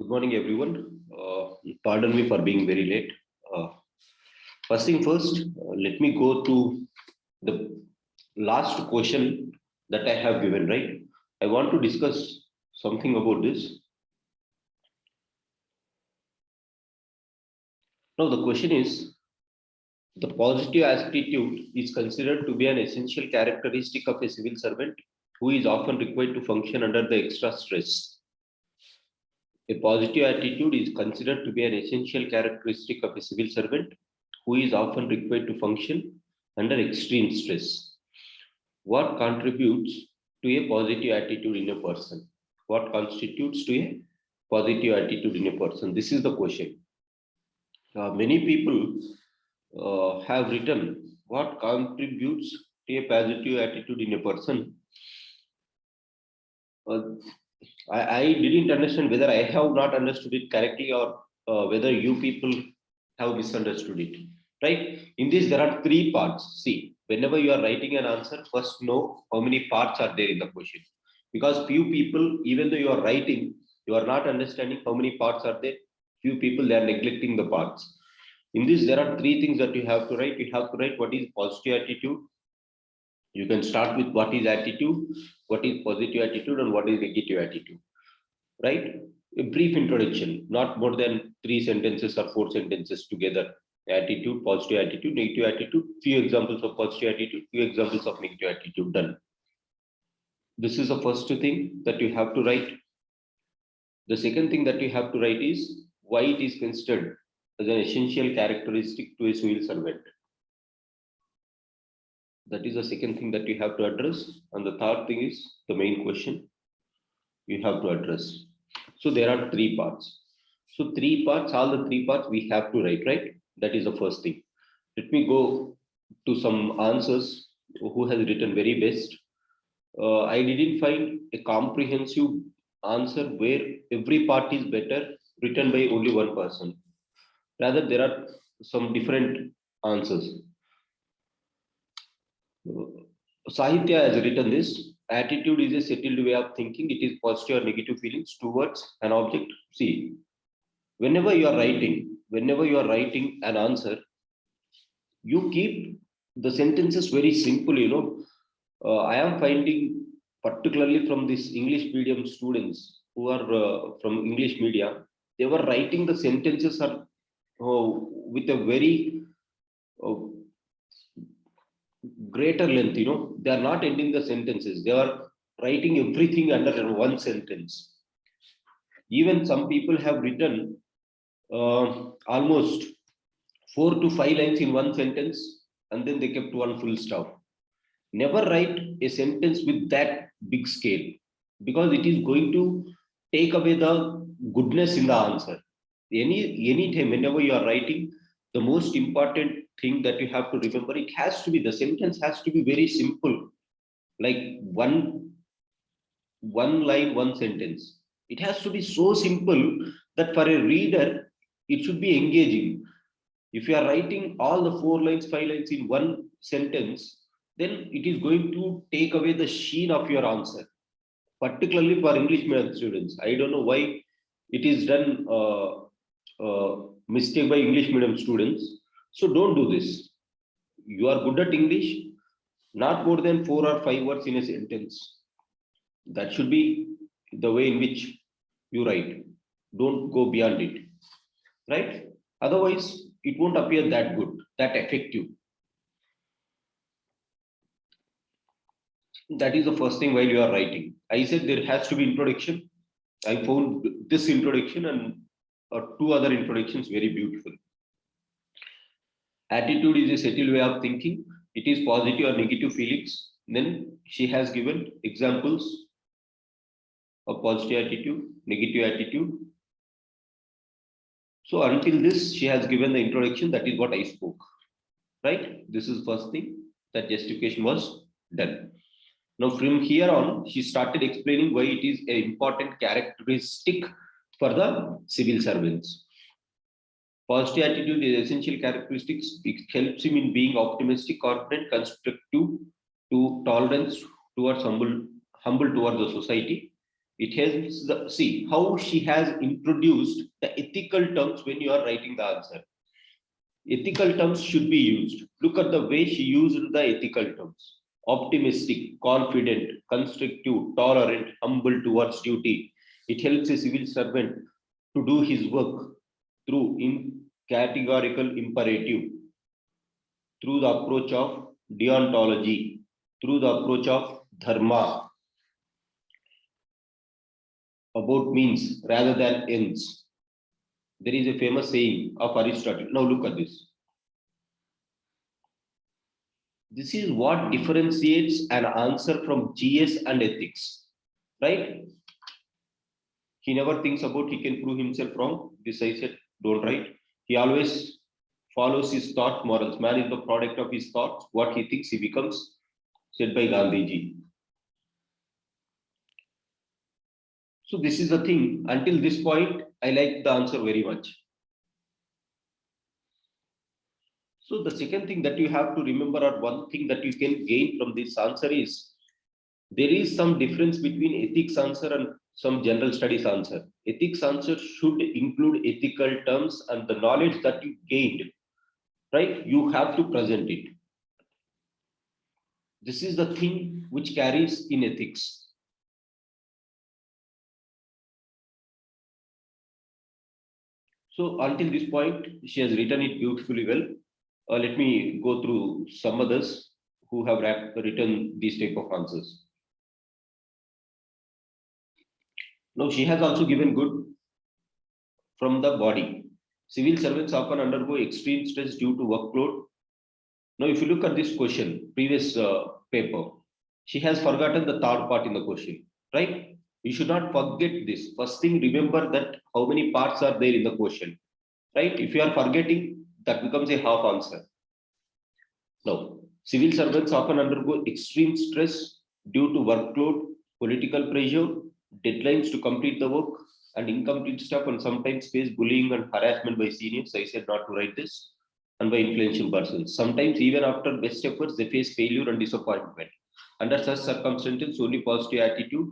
Good morning, everyone. Pardon me for being very late. Uh, First thing first, let me go to the last question that I have given, right? I want to discuss something about this. Now, the question is the positive attitude is considered to be an essential characteristic of a civil servant who is often required to function under the extra stress. A positive attitude is considered to be an essential characteristic of a civil servant who is often required to function under extreme stress. What contributes to a positive attitude in a person? What constitutes to a positive attitude in a person? This is the question. Many people have written what contributes to a positive attitude in a person. Uh, I didn't understand whether I have not understood it correctly or whether you people have misunderstood it. Right? In this, there are three parts. See, whenever you are writing an answer, first know how many parts are there in the question. Because few people, even though you are writing, you are not understanding how many parts are there. Few people, they are neglecting the parts. In this, there are three things that you have to write. You have to write what is positive attitude. You can start with what is attitude, what is positive attitude, and what is negative attitude. Right? A brief introduction, not more than 3 sentences or 4 sentences together. Attitude, positive attitude, negative attitude, few examples of positive attitude, few examples of negative attitude. Done. This is the first thing that you have to write. The second thing that you have to write is why it is considered as an essential characteristic to a civil servant. That is the second thing that you have to address. And the third thing is the main question you have to address. So there are three parts. So three parts, all the three parts we have to write, right? That is the first thing. Let me go to some answers who has written very best. I didn't find a comprehensive answer where every part is better written by only one person. Rather, there are some different answers. Sahitya has written this. Attitude is a settled way of thinking. It is positive or negative feelings towards an object. See, whenever you are writing an answer, you keep the sentences very simple. I am finding particularly from this English medium students who are from English media, they were writing the sentences are with a very uh, greater length. They are not ending the sentences, they are writing everything under one sentence. Even some people have written almost 4 to 5 lines in one sentence, and then they kept one full stop. Never write a sentence with that big scale, because it is going to take away the goodness in the answer. Any time whenever you are writing, the most important thing that you have to remember, it has to be, the sentence has to be very simple, like one line, one sentence. It has to be so simple that for a reader it should be engaging. If you are writing all the 4 lines, 5 lines in one sentence, then it is going to take away the sheen of your answer, particularly for English medium students. I don't know why it is done mistake by English medium students. So don't do this. You are good at English, not more than 4 or 5 words in a sentence. That should be the way in which you write. Don't go beyond it, right? Otherwise it won't appear that good, that effective. That is the first thing while you are writing. I said there has to be introduction. I found this introduction and two other introductions very beautiful. Attitude is a settled way of thinking. It is positive or negative feelings. Then she has given examples of positive attitude, negative attitude. So until this, she has given the introduction. That is what I spoke, right? This is first thing, that justification was done. Now from here on, she started explaining why it is an important characteristic for the civil servants. Positive attitude is essential characteristics. It helps him in being optimistic, confident, constructive, to tolerance towards humble towards the society. It helps the see how she has introduced the ethical terms when you are writing the answer. Ethical terms should be used. Look at the way she used the ethical terms. Optimistic, confident, constructive, tolerant, humble towards duty. It helps a civil servant to do his work through in categorical imperative, through the approach of deontology, through the approach of dharma, about means rather than ends. There is a famous saying of Aristotle. Now look at this. This is what differentiates an answer from GS and ethics, right? He never thinks about he can prove himself wrong. This I said, don't write. He always follows his thought morals. Man is the product of his thoughts. What he thinks he becomes, said by Gandhiji. So this is the thing. Until this point, I like the answer very much. So the second thing that you have to remember, or one thing that you can gain from this answer is there is some difference between ethics answer and some general studies answer. Ethics answer should include ethical terms and the knowledge that you gained, right? You have to present it. This is the thing which carries in ethics. So until this point, she has written it beautifully well. Let me go through some others who have written these type of answers. Now she has also given good from the body. Civil servants often undergo extreme stress due to workload. Now, if you look at this question, previous paper, she has forgotten the third part in the question, right? You should not forget this. First thing, remember that how many parts are there in the question, right? If you are forgetting, that becomes a half answer. Now, civil servants often undergo extreme stress due to workload, political pressure, deadlines to complete the work, and incomplete stuff, and sometimes face bullying and harassment by seniors. I said not to write this, and by influential persons. Sometimes, even after best efforts, they face failure and disappointment. Under such circumstances, only positive attitude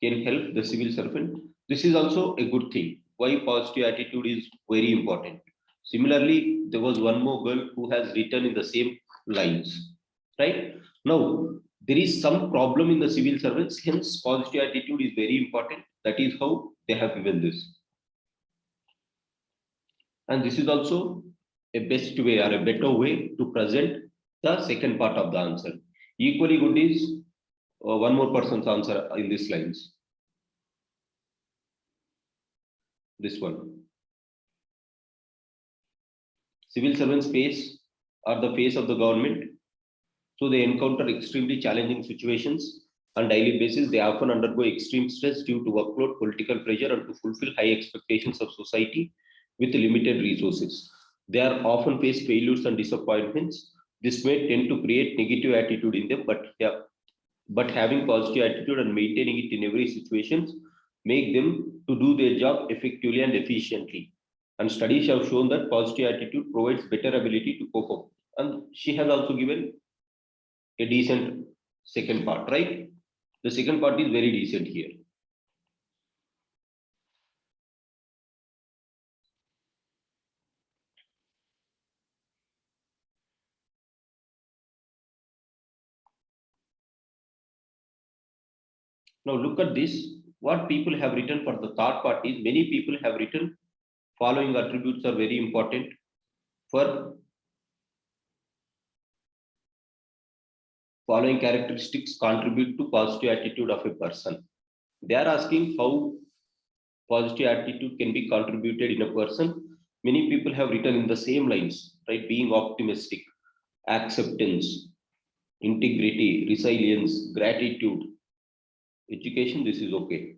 can help the civil servant. This is also a good thing. Why positive attitude is very important. Similarly, there was one more girl who has written in the same lines, right? Now, there is some problem in the civil servants, hence positive attitude is very important. That is how they have given this. And this is also a best way or a better way to present the second part of the answer. Equally good is one more person's answer in these lines. This one. Civil servants face are the face of the government, so they encounter extremely challenging situations on daily basis. They often undergo extreme stress due to workload, political pressure, and to fulfill high expectations of society with limited resources. They are often face failures and disappointments. This may tend to create negative attitude in them, but having positive attitude and maintaining it in every situation make them to do their job effectively and efficiently. And studies have shown that positive attitude provides better ability to cope up. And she has also given a decent second part, right? The second part is very decent here. Now look at this. What people have written for the third part is many people have written following attributes are very important for following characteristics contribute to positive attitude of a person. They are asking how positive attitude can be contributed in a person. Many people have written in the same lines, right? Being optimistic, acceptance, integrity, resilience, gratitude, education. This is okay.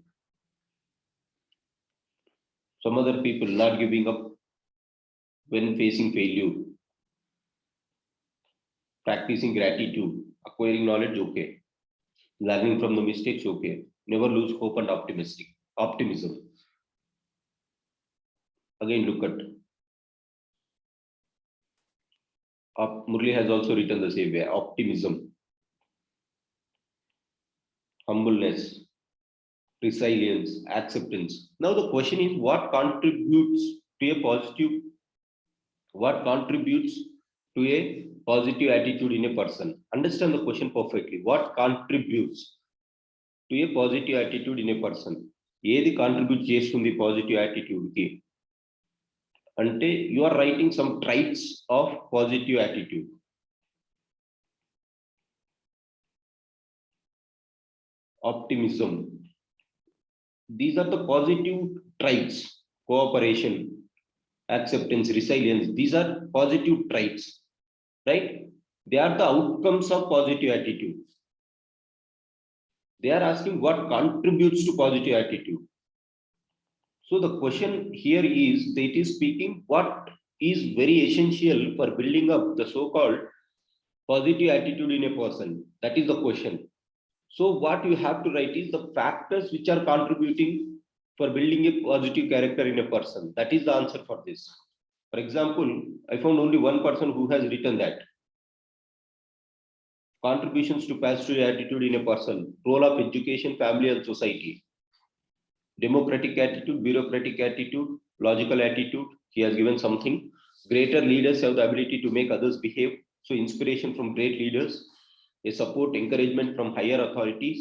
Some other people not giving up when facing failure, practicing gratitude, acquiring knowledge, okay. Learning from the mistakes, okay. Never lose hope and optimism. Again, look at Murli has also written the same way. Optimism, humbleness, resilience, acceptance. Now the question is what contributes to a positive attitude in a person? Understand the question perfectly. What contributes to a positive attitude in a person? ఏది contribute చేస్తుంది positive attitude కి అంటే you are writing some traits of positive attitude. Optimism. These are the positive traits. Cooperation, acceptance, resilience. These are positive traits, right? They are the outcomes of positive attitude. They are asking what contributes to positive attitude. So the question here is, it is speaking what is very essential for building up the so-called positive attitude in a person. That is the question. So what you have to write is the factors which are contributing for building a positive character in a person. That is the answer for this. For example, I found only one person who has written that. Contributions to positive attitude in a person. Role of education, family and society. Democratic attitude, bureaucratic attitude, logical attitude. He has given something. Greater leaders have the ability to make others behave. So inspiration from great leaders. A support, encouragement from higher authorities,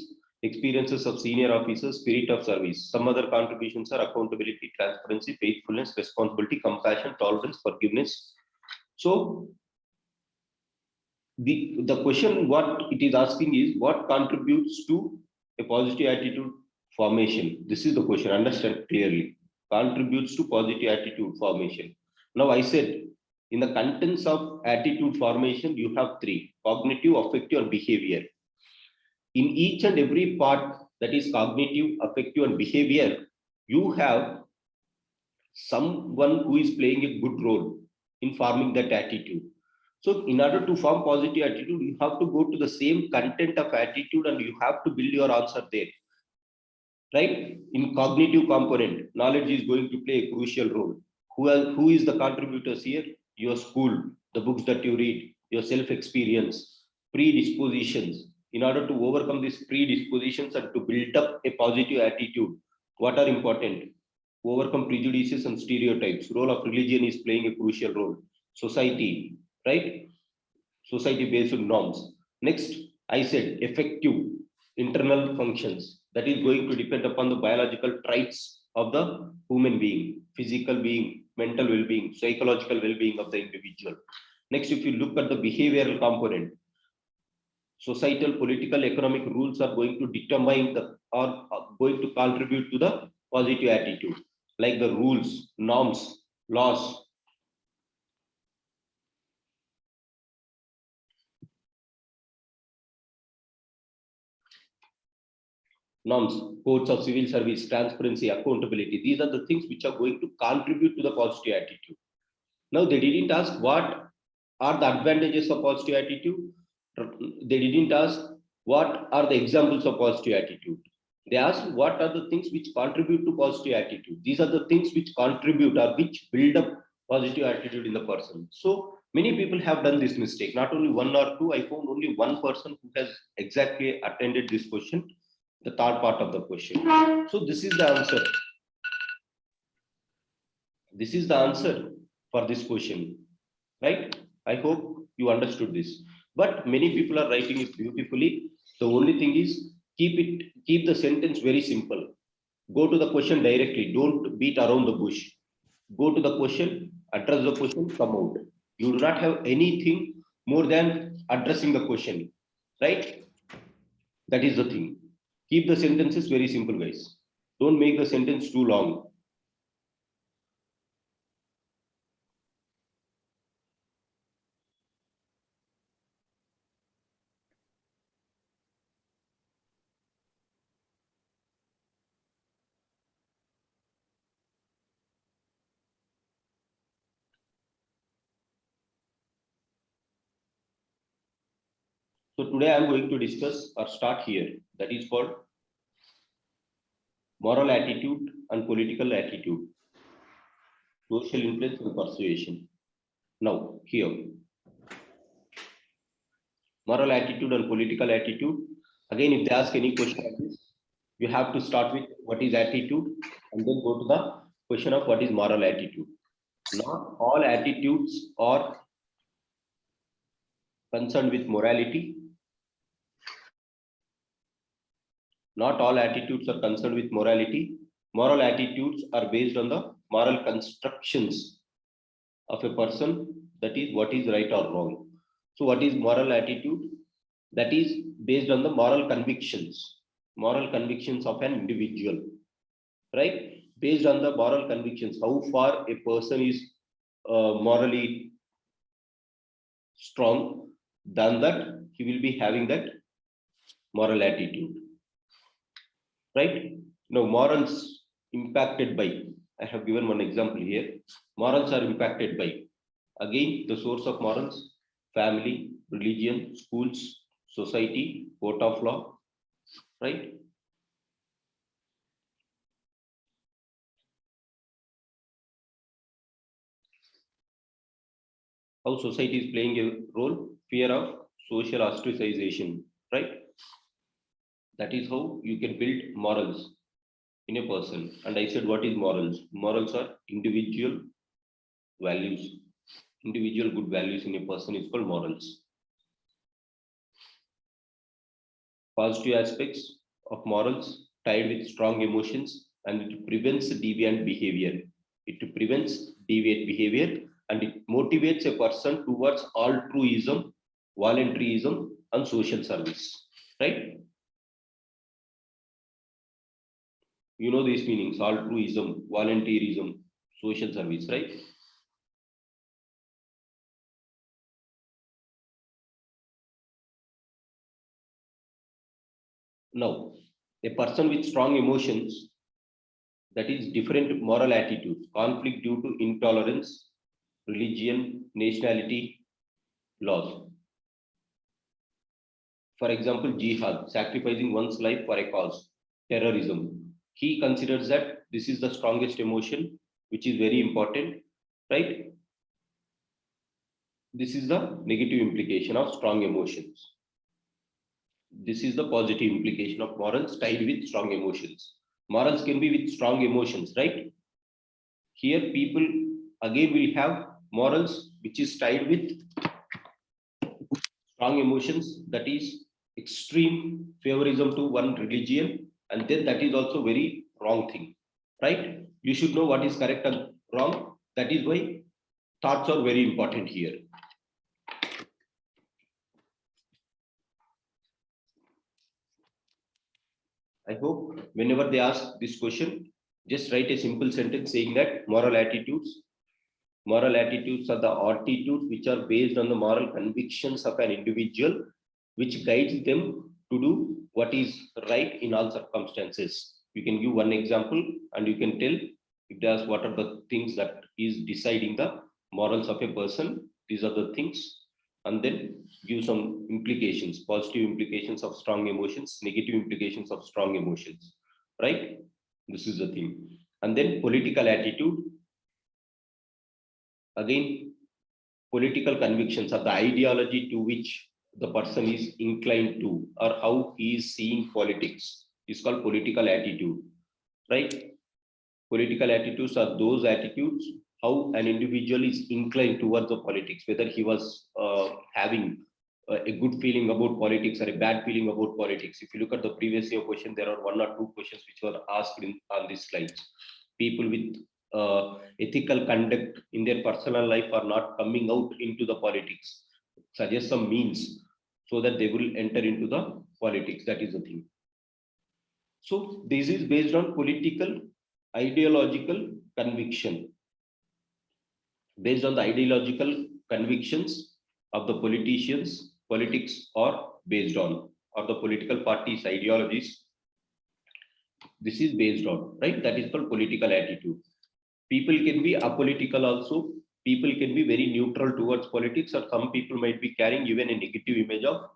experiences of senior officers, spirit of service. Some other contributions are accountability, transparency, faithfulness, responsibility, compassion, tolerance, forgiveness. So the question what it is asking is what contributes to a positive attitude formation. This is the question. Understand clearly. Contributes to positive attitude formation. Now I said in the contents of attitude formation, you have three: cognitive, affective, and behavior. In each and every part, that is cognitive, affective, and behavior, you have someone who is playing a good role in forming that attitude. So in order to form positive attitude, you have to go to the same content of attitude and you have to build your answer there. Right? In cognitive component, knowledge is going to play a crucial role. Who is the contributors here? Your school, the books that you read, your self-experience, predispositions. In order to overcome these predispositions and to build up a positive attitude, what are important? Overcome prejudices and stereotypes. Role of religion is playing a crucial role. Society, right? Society based norms. Next, I said effective internal functions. That is going to depend upon the biological traits of the human being, physical being, mental well-being, psychological well-being of the individual. Next, if you look at the behavioral component, societal, political, economic rules are going to determine the or are going to contribute to the positive attitude, like the rules, norms, laws. Norms, codes of civil service, transparency, accountability. These are the things which are going to contribute to the positive attitude. Now, they didn't ask what are the advantages of positive attitude. They didn't ask what are the examples of positive attitude. They asked what are the things which contribute to positive attitude. These are the things which contribute or which build up positive attitude in the person. So many people have done this mistake. Not only one or two, I found only one person who has exactly attended this question, the third part of the question. So this is the answer. This is the answer for this question, right? I hope you understood this. But many people are writing it beautifully. The only thing is keep the sentence very simple. Go to the question directly. Don't beat around the bush. Go to the question, address the question, come out. You do not have anything more than addressing the question, right? That is the thing. Keep the sentences very simple, guys. Don't make the sentence too long. So today I am going to discuss or start here. That is called moral attitude and political attitude, social influence and persuasion. Now here, moral attitude and political attitude. Again, if they ask any question on this, you have to start with what is attitude and then go to the question of what is moral attitude. Not all attitudes are concerned with morality. Not all attitudes are concerned with morality. Moral attitudes are based on the moral constructions of a person, that is what is right or wrong. So what is moral attitude? That is based on the moral convictions of an individual, right? Based on the moral convictions, how far a person is morally strong, than that he will be having that moral attitude, right? Now morals impacted by, I have given one example here. Morals are impacted by, again, the source of morals: family, religion, schools, society, court of law, right? How society is playing a role: fear of social ostracization, right? That is how you can build morals in a person. And I said, what is morals? Morals are individual values. Individual good values in a person is called morals. Positive aspects of morals tied with strong emotions, and it prevents deviant behavior. It prevents deviant behavior and it motivates a person towards altruism, voluntarism, and social service. Right? You know these meanings: altruism, volunteerism, social service, right? Now, a person with strong emotions, that is different moral attitudes, conflict due to intolerance, religion, nationality, laws. For example, jihad, sacrificing one's life for a cause, terrorism. He considers that this is the strongest emotion, which is very important, right? This is the negative implication of strong emotions. This is the positive implication of morals tied with strong emotions. Morals can be with strong emotions, right? Here, people again will have morals which is tied with strong emotions, that is extreme favorism to one religion, and then that is also very wrong thing, right? You should know what is correct and wrong. That is why thoughts are very important here. I hope whenever they ask this question, just write a simple sentence saying that moral attitudes are the attitudes which are based on the moral convictions of an individual, which guides them to do what is right in all circumstances. You can give one example and you can tell, if they ask what are the things that is deciding the morals of a person, these are the things, and then give some implications: positive implications of strong emotions, negative implications of strong emotions, right? This is the thing. And then political attitude, again, political convictions are the ideology to which the person is inclined to, or how he is seeing politics, is called political attitude, right? Political attitudes are those attitudes how an individual is inclined towards the politics, whether he was having a good feeling about politics or a bad feeling about politics. If you look at the previous year question, there are one or two questions which were asked on this slide. People with ethical conduct in their personal life are not coming out into the politics. Suggest some means so that they will enter into the politics. That is the thing. So this is based on political ideological conviction. Based on the ideological convictions of the politicians, politics are based on, or the political parties' ideologies. This is based on, right? That is called political attitude. People can be apolitical also. People can be very neutral towards politics, or some people might be carrying even a negative image of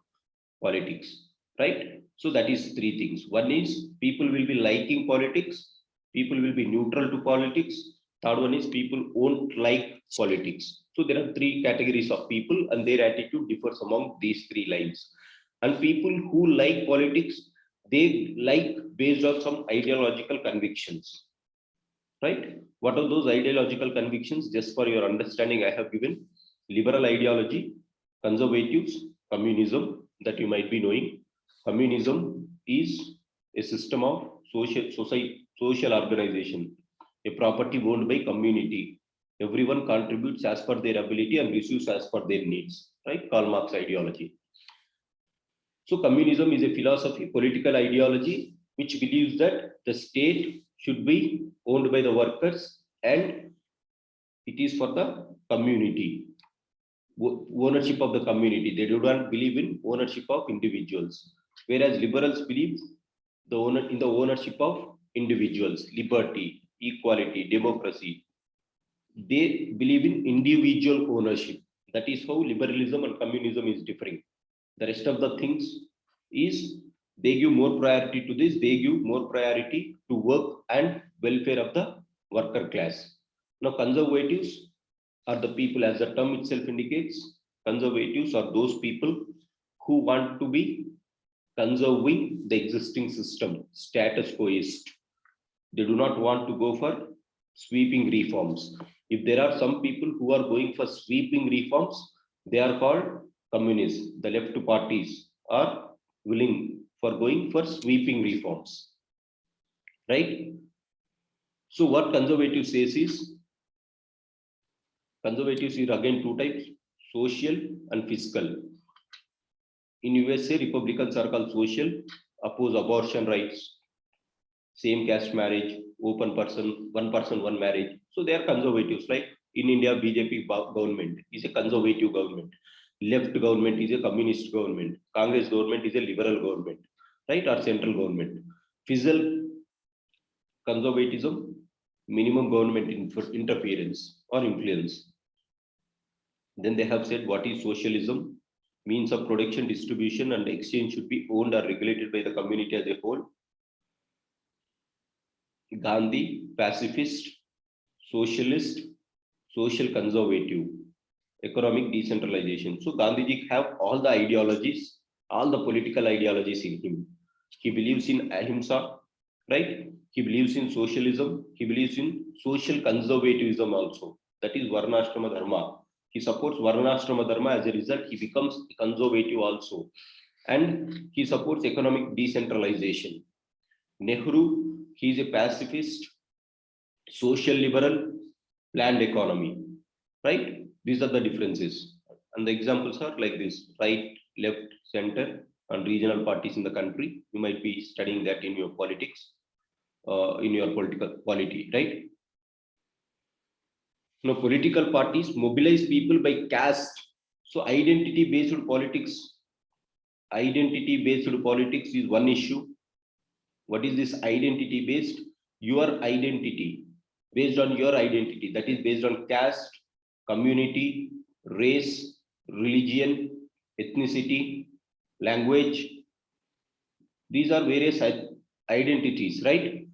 politics, right? So that is three things. One is people will be liking politics, people will be neutral to politics. Third one is people won't like politics. So there are three categories of people, and their attitude differs among these three lines. And people who like politics, they like based on some ideological convictions, right? What are those ideological convictions? Just for your understanding, I have given liberal ideology, conservatives, communism that you might be knowing. Communism is a system of social organization, a property owned by community. Everyone contributes as per their ability and receives as per their needs, right? Karl Marx ideology. So communism is a philosophy, political ideology, which believes that the state should be owned by the workers and it is for the community, ownership of the community. They do not believe in ownership of individuals. Whereas liberals believe in the ownership of individuals, liberty, equality, democracy. They believe in individual ownership. That is how liberalism and communism is differing. The rest of the things is they give more priority to this, they give more priority to work and welfare of the worker class. Now, conservatives are the people, as the term itself indicates, conservatives are those people who want to be conserving the existing system, status quoist. They do not want to go for sweeping reforms. If there are some people who are going for sweeping reforms, they are called communists. The left parties are willing for going for sweeping reforms, right? So what conservative says is, conservatives is again two types, social and fiscal. In USA, Republicans are called social, oppose abortion rights, same caste marriage, one person, one marriage. So they are conservatives, right? In India, BJP government is a conservative government. Left government is a communist government. Congress government is a liberal government, right? Or central government. Fiscal conservatism, minimum government interference or influence. Then they have said what is socialism? Means of production, distribution, and exchange should be owned or regulated by the community as a whole. Gandhi, pacifist, socialist, social conservative, economic decentralization. So Gandhiji have all the ideologies, all the political ideologies in him. He believes in ahimsa, right? He believes in socialism. He believes in social conservatism also. That is Varnashrama Dharma. He supports Varnashrama Dharma. As a result, he becomes conservative also. And he supports economic decentralization. Nehru, he is a pacifist, social liberal, planned economy, right? These are the differences. And the examples are like this: right, left, center, and regional parties in the country. You might be studying that in your politics, in your political polity, right? Now, political parties mobilize people by caste. So, identity-based politics is one issue. What is this identity-based? Your identity, based on your identity, that is based on caste, community, race, religion, ethnicity, language. These are various identities, right?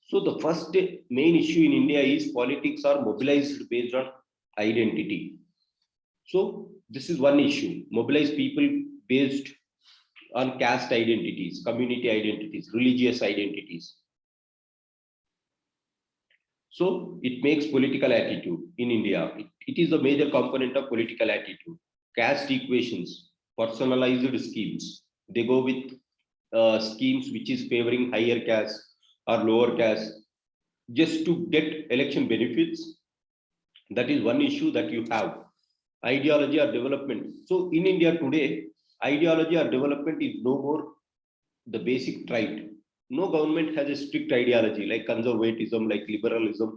So the first main issue in India is politics are mobilized based on identity. So this is one issue, mobilize people based on caste identities, community identities, religious identities. So it makes political attitude in India. It is a major component of political attitude. Caste equations, personalized schemes. They go with schemes which is favoring higher caste or lower caste just to get election benefits. That is one issue that you have. Ideology or development. So in India today, ideology or development is no more the basic right. No government has a strict ideology like conservatism, like liberalism,